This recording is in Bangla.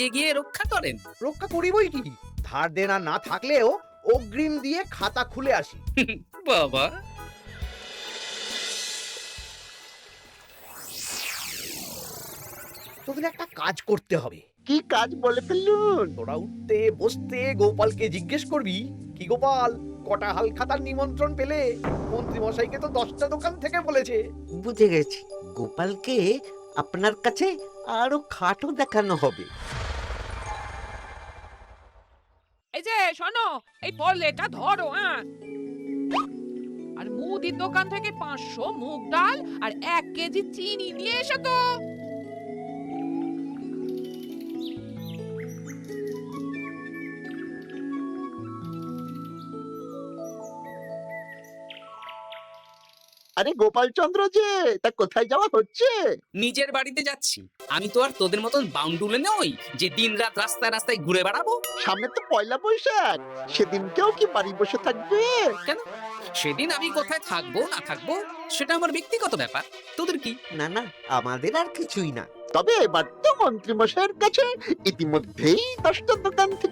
নিজে গিয়ে রক্ষা করেন? রক্ষা করিবই কি, ধার দেনা না থাকলেও অগ্রিম দিয়ে খাতা খুলে আসি। বাবা, তোদের একটা কাজ করতে হবে। কি কাজ বলে ফেলুন? তোরা উঠতে বসতে গোপালকে জিজ্ঞেস করবি, কি গোপাল, কটা হালখাতার নিমন্ত্রণ পেলে? মন্ত্রী মশাইকে তো 10টা দোকান থেকে বলেছে। বুঝে গেছি, গোপালকে আপনার কাছে আরো খাটো দেখানো হবে। এই যে শোনো, এই পলেটা ধরো, হ্যাঁ, আর মুদির দোকান থেকে 500 মুগ ডাল আর 1 কেজি চিনি নিয়ে এসো তো। আরে গোপালচন্দ্র যে, তা কোথায় যাওয়া হচ্ছে? নিজের বাড়িতে যাচ্ছি। আমি তো আর তোদের মতন বাউন্ডুলে নই যে দিনরাত রাস্তায় রাস্তায় ঘুরে বেড়াবো। সামনে তো পয়লা বৈশাখ, সেদিন কেউ কি বাড়ি বসে থাকবে? কেন? সেদিন আমি কোথায় থাকবো না থাকবো সেটা আমার ব্যক্তিগত ব্যাপার, তোদের কি? না না, আমাদের আর কিছুই না। তবে এবার তো মন্ত্রী মশাইয়ের কাছে ইতিমধ্যেই 10টা দোকান থেকে